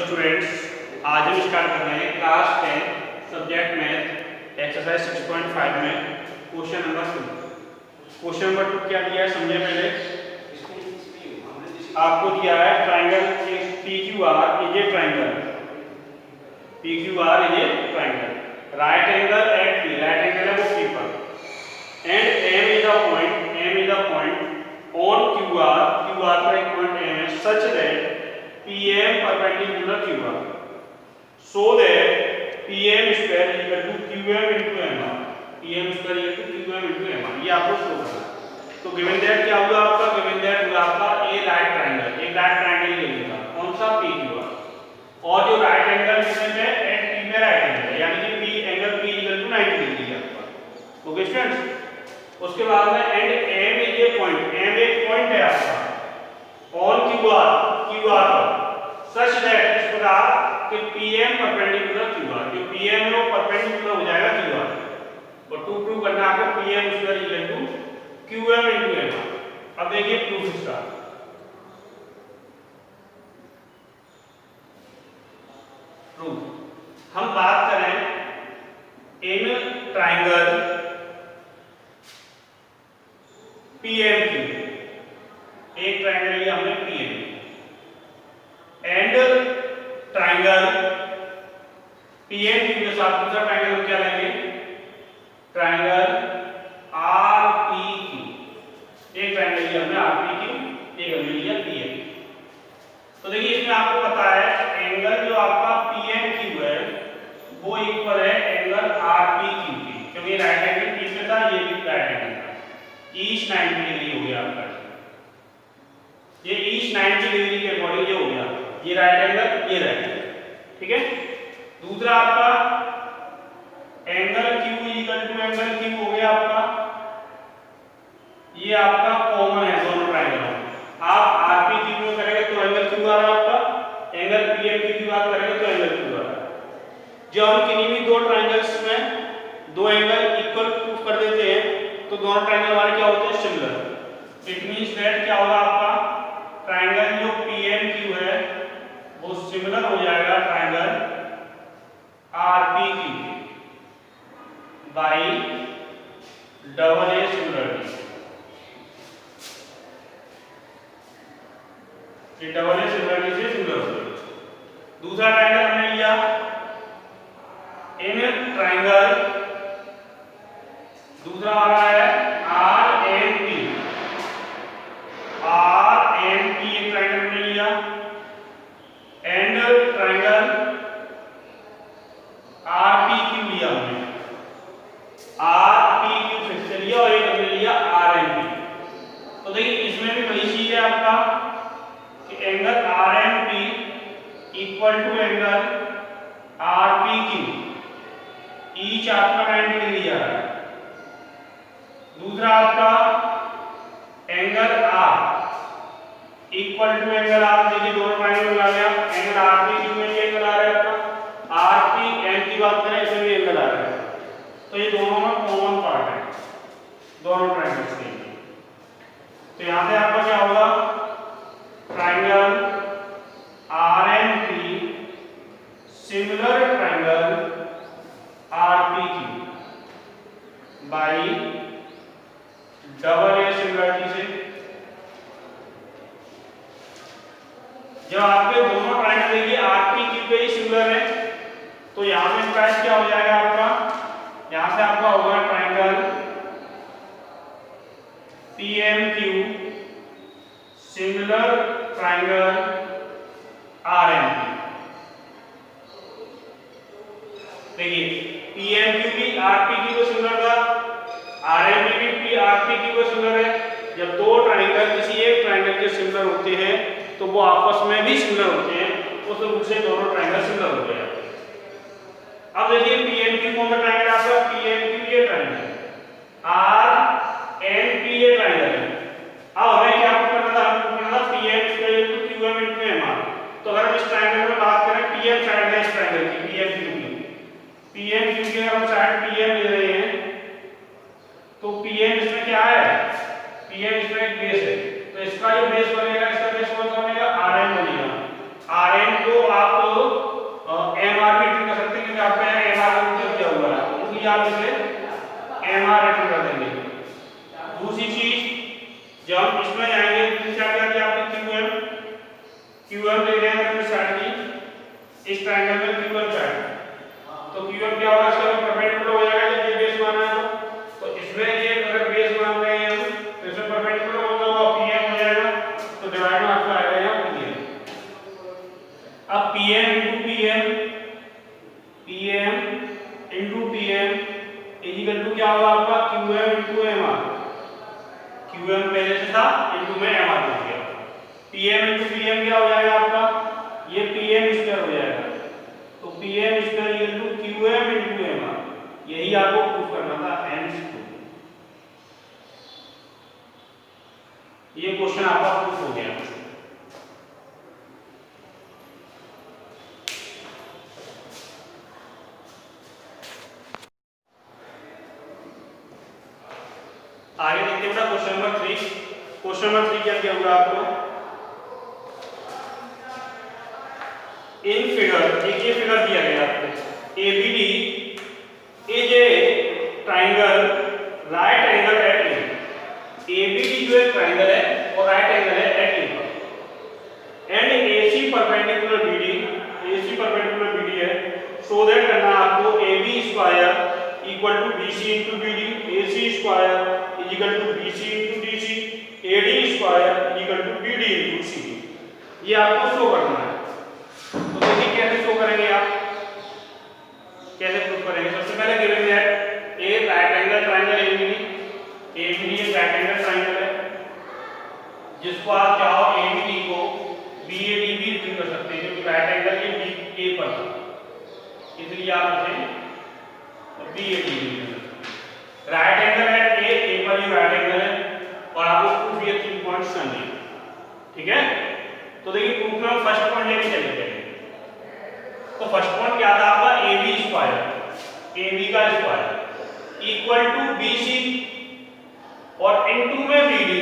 Students, आज हम start कर रहे हैं क्लास 10 सब्जेक्ट मैथ एक्सरसाइज 6.5 में क्वेश्चन नंबर 2। क्वेश्चन नंबर 2 क्या दिया है समझे पहले। आपको दिया है triangle PQR is a triangle, PQR is a triangle, right angle at P, right angle है वो P पर, and M is a point on QR, QR पर एक पॉइंट M है, such that PM perpendicular QR, so that PM square is equal to QM into MR, PM square is equal to QM into MR, ये आपको show करना है। तो given that क्या हुआ आपका, गिवन दैट हुआ आपका ए राइट ट्रायंगल, एक राइट ट्रायंगल ले लेगा कौन सा PQR, और जो राइट एंगल इसमें है एट P में राइट एंगल यानी कि P angle P equal to 90 degree है आपका। ओके स्टूडेंट्स, उसके बाद में and M is a point, M एक पॉइंट है आपका ऑन QR पर, सच दैट इस प्रकार कि PM परपेंडिकुलर QR, जो PM है वो परपेंडिकुलर हो जाएगा QR, और टू प्रूव करना आपको PM square equal to QM into MR। अब देखिए प्रूफ इसका, प्रूफ हम बात करें इन ट्राइंगल PMQ, एक ट्राइंगल लिया हमने PM एंड ट्राइंगल PMQ के साथ दूसरा ट्राइंगल हम क्या लेंगे, ट्राइंगल RPQ, एक ट्राइंगल लिया हमने RPQ, एक हमने लिया PM। तो देखिए इसमें आपको पता है एंगल जो आपका PMQ है वो इक्वल है एंगल RPQ के, क्योंकि राइट एंगल P में था, ये भी राइट एंगल था, ईच 90 डिग्री हो गया आपका, ये ईच 90 डिग्री के अकॉर्डिंग ये हो गया, ये राइट एंगल ये राइट एंगल, ठीक है। दूसरा आपका angle Q equal to angle Q हो गया आपका, ये आपका कॉमन है दोनों ट्रायंगल में, आप RPQ में करेंगे तो एंगल Q आ रहा है आपका, एंगल PMQ की बात करेंगे तो एंगल Q आ रहा है। जब हम किन्हीं भी दो ट्रायंगल्स में दो एंगल इक्वल प्रूफ कर देते हैं तो दोनों ट्रायंगल हमारे क्या होते हैं, सिमिलर। इट मींस दैट क्या होगा आपका ट्रायंगल जो PMQ है वो सिमिलर हो जाएगा triangle RPQ by double A similarity, ये डबल ए सिमिलरिटी से सिमिलर हो गया। दूसरा ट्रायंगल हमने लिया इन ट्रायंगल, दूसरा आ रहा है RMP, एक ट्रायंगल हमने लिया एंड ट्रायंगल RPQ लिया हमने, RPQ फिक्स कर लिया और एक हमने लिया RMP। तो देखिए इसमें भी वही चीज है आपका कि angle RMP equal to angle RPQ, each आपका 90 डिग्री आ रहा है। दूसरा आपका angle R equal to angle R, देखिए दोनों ट्रायंगल मिला लिया, एंगल RPQ में ये एंगल आ रहा है आपका, RPM की बात करें इसमें भी एंगल आ रहा है, तो ये दोनों में कॉमन पार्ट है दोनों ट्रायंगल्स के। तो यहां से आपका क्या होगा, triangle RMP similar triangle RPQ by double A similarity से। जब आपके दोनों ट्रायंगल देखिए RPQ पे ही सिमिलर है तो यहां पे प्राइस क्या हो जाएगा आपका, यहां से आपका होगा triangle PMQ similar triangle RMP। देखिए PMQ भी RPQ को सिमिलर था, RMP भी RPQ को सिमिलर है। जब दो ट्रायंगल किसी एक ट्रायंगल के सिमिलर होते हैं तो वो आपस में भी सिमिलर होते हैं, उस रूप से दोनों ट्रायंगल सिमिलर होते हैं। अब देखिए PMQ कौन सा ट्रायंगल आपका, PMQ ये ट्रायंगल, RMP ये ट्रायंगल है। अब हमें क्या करना था, हमको करना था PM square equal to QM into MR। तो अगर हम इस ट्रायंगल में बात करें PM साइड है इस ट्रायंगल की, PMQ की अगर हम साइड PM ले रहे हैं तो PM इसमें क्या है, PM इसमें एक बेस है, तो इसका जो बेस बनेगा, इसका बेस कौन सा बनेगा, Rn बनेगा। Rn को आप QM ले रहे हैं हमने साइड की, इस ट्रायंगल में QM साइड, तो QM क्या होगा, इसका परपेंडिकुलर हो जाएगा जब ये बेस माना है तो इसमें ये अगर बेस मान रहे हैं हम तो इसमें परपेंडिकुलर होगा वो PM हो जाएगा, तो डिवाइड में आपका आएगा यहाँ PM। अब PM into PM is equal to क्या होगा आपका QM into MR, QM पहले से था into में MR हो गया, PM into PM क्या हो जाएगा आपका, ये PM स्क्वायर हो जाएगा, तो PM square equal to QM into MR, यही आपको प्रूफ करना था hence proof। ये क्वेश्चन आपका प्रूफ हो गया। आगे देखते हैं क्वेश्चन नंबर 3। क्वेश्चन नंबर 3 क्या दिया हुआ आपको, इन फिगर, एक ये फिगर दिया गया आपको, ABD is a triangle right angle at A. ABD जो एक ट्राइंगल है और राइट एंगल है एट ए पर, एंड AC परपेंडिकुलर BD है, सो दैट करना आपको AB square equal to BC into BD, AC square is equal to BC into DC, AD square is equal to BD into CD, ये आपको show करना है। तो देखिए कैसे शो करेंगे आप, कैसे प्रूफ करेंगे। सबसे पहले given that A right angle triangle ABD एक राइट एंगल ट्रायंगल है जिसको आप चाहो ABD को BAD भी लिख कर सकते हैं, क्योंकि राइट एंगल ये BA पर था, इसलिए आप इसे BAD भी लिख सकते हैं। राइट एंगल है A पर ही राइट एंगल है, और आपको प्रूफ ये 3 पॉइंट्स करने हैं, ठीक है। तो देखिए प्रूफ में हम फर्स्ट पॉइंट लेके चलेंगे। तो फर्स्ट पॉइंट क्या था आपका, AB स्क्वायर, AB का स्क्वायर इक्वल टू BC और इनटू में BD।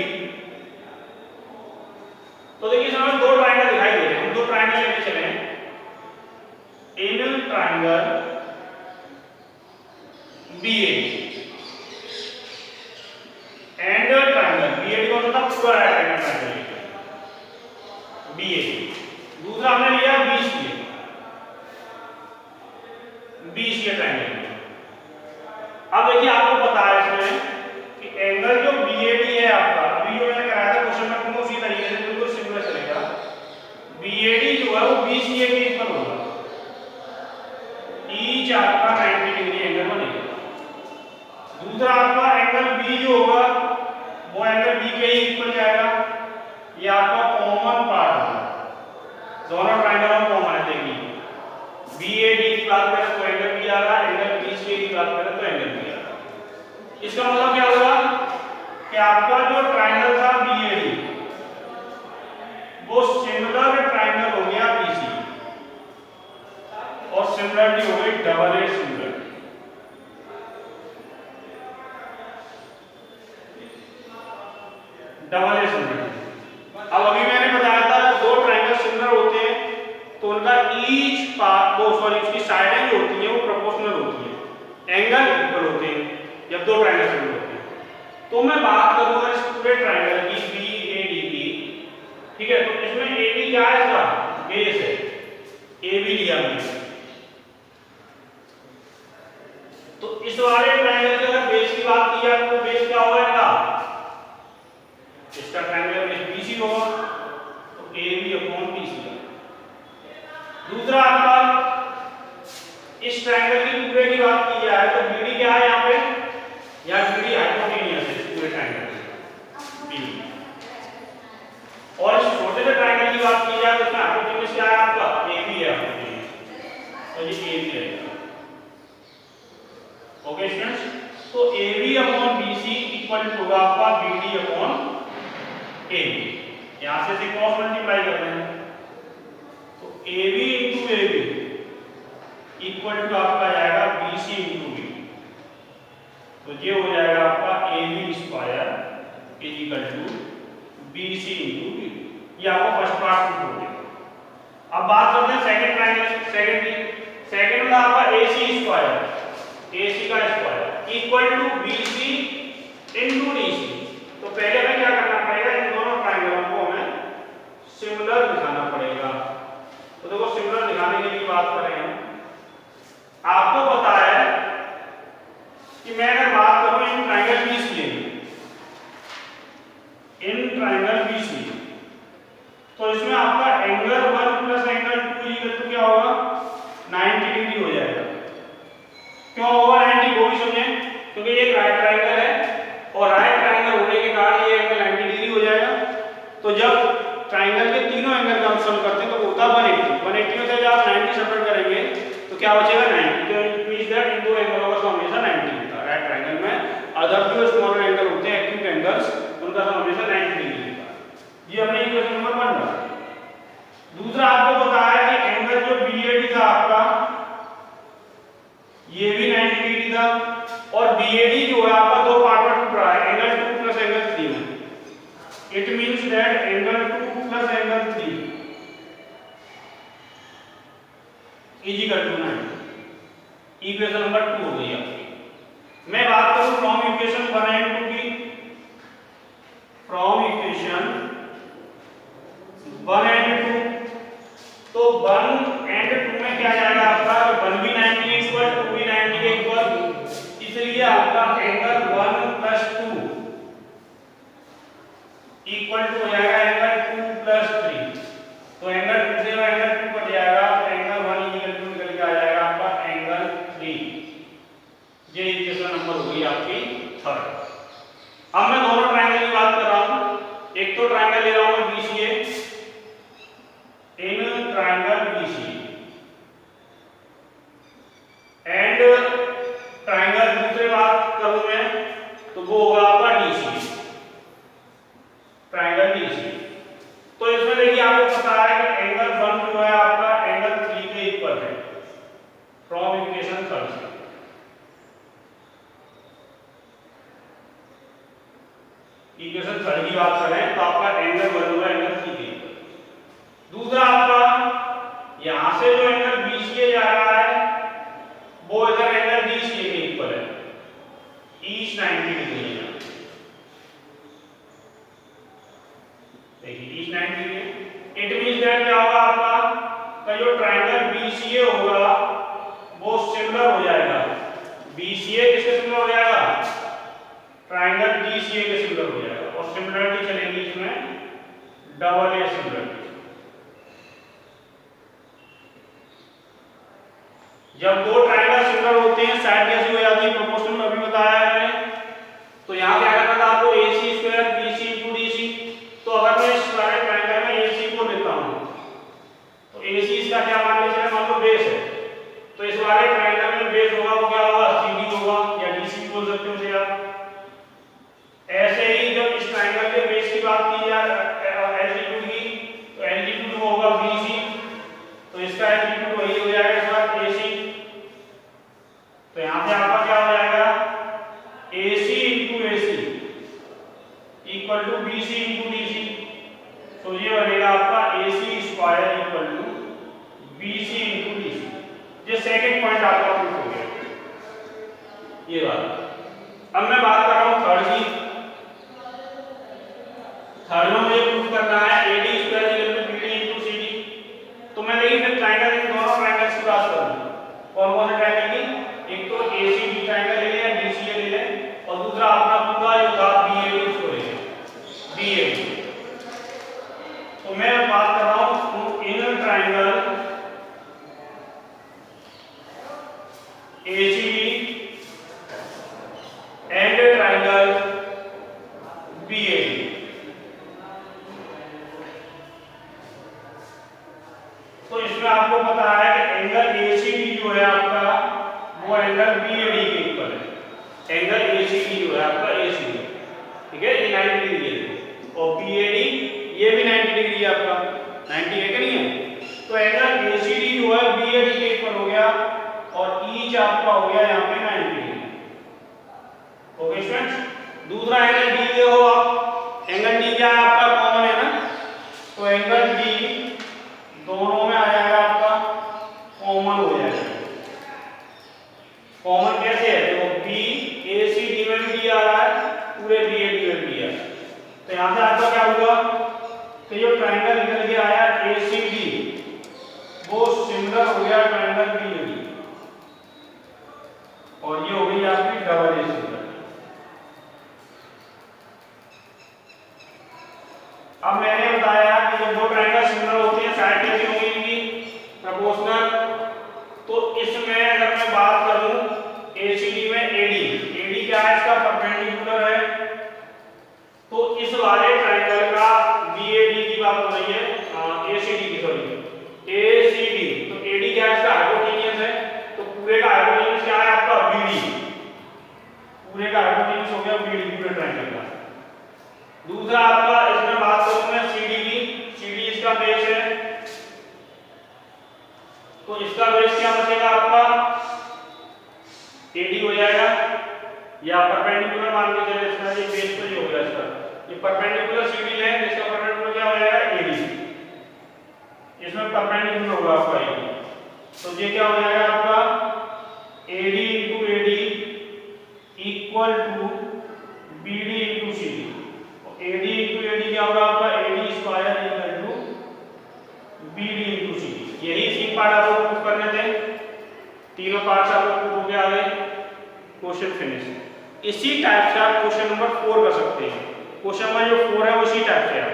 तो देखिए इसमें दो ट्रायंगल दिखाई दे रहे हैं, हम दो ट्रायंगल लेके चले हैं। Angle triangle BAD, angle triangle BAD कौन सा था, पूरा राइट एंगल ट्रायंगल BAD। दूसरा हमने लिया BC ट्रायंगल। अब देखिए आपको पता है इसमें कि एंगल जो BAD है आपका, अभी जो मैंने कराया था क्वेश्चन में उसी तरीके से बिल्कुल सिमिलर चलेगा। BAD जो है वो BCA के इक्वल होगा, ईच आपका 90 डिग्री एंगल बनेगा। दूसरा आपका एंगल B जो होगा वो एंगल B के ही इक्वल जाएगा, ये आपका कॉमन पार्ट होगा, दोनों ट्रायंगल में कॉमन है। देखिए BAD की बात करें तो एंगल B आ रहा है, एंगल BCA की बात करें तो एंगल B आ रहा है। इसका मतलब क्या होगा कि आपका जो ट्रायंगल था BAD वो सिमिलर ट्रायंगल हो गया BC, और सिमिलरिटी हो गई double edge similarity. Double edge similarity. अब अभी मैंने बताया था दो ट्रायंगल सिमिलर होते हैं तो उनका ईच पार्ट उसकी साइडें जो होती हैं वो प्रोपोर्शनल होती हैं, एंगल इक्वल होते हैं जब दो ट्रायंगल सिमिलर होते हैं। तो मैं बात करूंगा इस पूरे ट्रायंगल की BAD की, ठीक है। तो इसमें AB क्या है, इसका बेस है, AB लिया हमने। तो इस वाले ट्रायंगल की अगर बेस की बात की जाए तो बेस क्या होगा इसका ट्रायंगल बेस BC होगा, तो AB अपॉन BC। दूसरा आपका इस ट्रायंगल की पूरे की बात की जाए तो BD क्या है यहाँ पे, या BD हाइपोटेन्यूस है पूरे ट्रायंगल B। और इस छोटे से ट्रायंगल की बात की जाए तो इसमें हाइपोटेन्यूस क्या है आपका, AB है हाइपोटेन्यूस, तो ये AB है। ओके स्टूडेंट्स, तो AB upon BC equal to होगा आपका BD अपॉन AB। यहां से क्रॉस मल्टीप्लाई कर रहे हैं तो AB into AB equal to आपका जाएगा BC into BD, तो ये हो जाएगा आपका AB square is equal to BC into BD। ये आपका फर्स्ट पार्ट हो गया। अब बात करते हैं सेकंड ट्रायंगल, सेकंड में आपका AC स्क्वायर, AC का square equal to BC into DC। तो पहले हमें क्या करना पड़ेगा, इन दोनों ट्रायंगलों को हमें सिमिलर दिखाना पड़ेगा। क्योंकि ये एक राइट ट्रायंगल है और राइट ट्रायंगल होने के कारण ये एंगल 90 डिग्री हो जाएगा। तो जब ट्रायंगल के तीनों एंगल का हम सम करते हैं तो होता 180 में से जब आप 90 सब्ट्रैक्ट करेंगे तो क्या बचेगा 90। तो इट मींस दैट इन दो एंगलों का सम हमेशा 90 होता है राइट ट्रायंगल में। अदर जो स्मॉलर एंगल होते हैं एक्यूट एंगल्स उनका सम हमेशा 90 डिग्री होता है। ये हमने इक्वेशन नंबर 1 रहा। दूसरा आपको बताया कि एंगल जो BAD था आपका ये भी 90 डिग्री था और BAD जो है आपका दो पार्ट में टूट रहा है एंगल 2 प्लस एंगल 3 में। It means that angle 2 plus angle 3 is equal to 90। Equation number 2 हो गई आपकी। मैं बात करूं फ्रॉम इक्वेशन 1 एंड 2 की। फ्रॉम इक्वेशन 1 एंड 2 तो 1 एंड 2 में क्या जाएगा आपका 1 भी 90 के इक्वल 2 भी 90 के इक्वल, इसलिए आपका एंगल 1 प्लस 2 इक्वल टू हो जाएगा एंगल 2 प्लस 3। तो एंगल 2 से एंगल 2 कट जाएगा तो एंगल 1 इक्वल टू निकल के आ जाएगा आपका एंगल 3। ये इक्वेशन नंबर हो गई आपकी 3rd। अब मैं दोनों ट्रायंगल की बात कर रहा हूं। एक तो ट्रायंगल ले रहा हूं मैं BCA, in triangle BCA and triangle दूसरे बात करूं मैं तो वो होगा आपका DCA, ट्रायंगल DCA। तो इसमें देखिए आपको पता है कि एंगल 1 जो है आपका एंगल 3 के इक्वल है फ्रॉम इक्वेशन 3 से। इक्वेशन 3 की बात करें तो आपका एंगल 1 होगा एंगल 3 के इक्वल। दूसरा आपका यहां से जो एंगल BCA जा रहा है वो इधर एंगल DCA के इक्वल है, ईस्ट 90 डिग्री है। देखिए east 90 degree. It means that क्या होगा आपका का जो ट्रायंगल BCA होगा वो सिमिलर हो जाएगा। BCA किसके सिमिलर हो जाएगा? ट्रायंगल DCA के सिमिलर हो जाएगा और सिमिलरिटी चलेगी इसमें डबल ए सिमिलरिटी। जब दो ट्रायंगल सिमिलर होते हैं साइड कैसी हो जाती है प्रोपोर्शनल में, अभी बताया है मैंने। तो यहां क्या करना था आपको AC² BC * DC। तो अगर मैं इस वाले ट्रायंगल में AC को लेता हूं तो AC इसका क्या मान लीजिए मान लो बेस है, तो इस वाले ट्रायंगल में बेस होगा वो क्या होगा CD होगा या DC बोल सकते हो उसे आप। ऐसे ही जब इस ट्रायंगल के बेस की बात की जाए एल्टीट्यूड की तो एल्टीट्यूड वो होगा BC, तो इसका एल्टीट्यूड वही हो जाएगा इस बार AC। तो यहां पे आपका क्या हो जाएगा AC * AC equal to BC * DC। तो ये बनेगा आपका AC² equal to BC * DC। ये सेकंड पॉइंट आपका प्रूफ हो गया ये बात। अब मैं बात कर रहा हूं 3rd की। 3rd में मुझे प्रूफ करना है AD² equal to BD * CD। तो मैं देखिए फिर ट्रायंगल इन दोनों ट्रायंगल्स की बात करूंगा। कौन कौन से ट्रायंगल की? एक तो ACD ट्रायंगल ले लें या DCA ले लें और दूसरा अपना पूरा जो था BAD उसको ले लें BAD। तो मैं बात कर रहा हूं in triangle ACD and triangle BAD। तो इसमें आपको पता है कि एंगल ACD जो है आपका वो एंगल BAD के इक्वल है। एंगल ACD जो है आपका ACD, ठीक है, ये 90 डिग्री है और BAD ये भी 90 डिग्री है आपका, 90 है कि नहीं है। तो एंगल ACD जो है BAD के इक्वल हो गया और ईच आपका हो गया यहाँ पे 90 डिग्री। Okay students. दूसरा एंगल D ले हो आप। एंगल D क्या है आपका कॉमन है ना, तो एंगल D दोनों में आ जाएगा आपका कॉमन हो जाएगा। कॉमन कैसे है? देखो BACD में भी आ रहा है पूरे BAD में भी है। तो यहां से आपका क्या होगा कि जो ट्रायंगल निकल के आया ACD वो सिमिलर हो गया ट्रायंगल BAD और ये हो गई आपकी डबल ए सिमिलर। अब मैंने बताया कि जब दो ट्रायंगल सिमिलर होते हैं साइड कैसी होंगी इनकी प्रोपोर्शनल। तो इसमें अगर मैं बात करूं ACD में AD क्या इस वाले ट्रायंगल का BAD की बात हो रही है, ACD की, सॉरी ACD, तो AD क्या है, इसका हाइपोटेन्यूस है, तो पूरे का हाइपोटेन्यूस क्या है आपका BD, पूरे का हाइपोटेन्यूस हो गया BD पूरे ट्रायंगल का। दूसरा आपका इसमें बात करूं मैं CD की, CD इसका बेस है, तो इसका बेस क्या बचेगा आपका AD हो जाएगा, या परपेंडिकुलर मान के चले, इसका ये बेस तो ये हो गया इसका, ये परपेंडिकुलर CD है, इसका परपेंडिकुलर क्या हो जाएगा AD, इसमें परपेंडिकुलर होगा आपका AD, तो ये क्या हो जाएगा आपका AD into AD equal to BD into CD, AD into AD क्या होगा आपका AD square equal to BD into CD। यही 3 पार्ट आपको प्रूव करने थे, तीनों पार्ट्स आपको प्रूव हो गया, आगे क्वेश्चन फिनिश। इसी टाइप से आप क्वेश्चन नंबर 4 कर सकते हैं, क्वेश्चन नंबर जो 4 है उसी टाइप से आप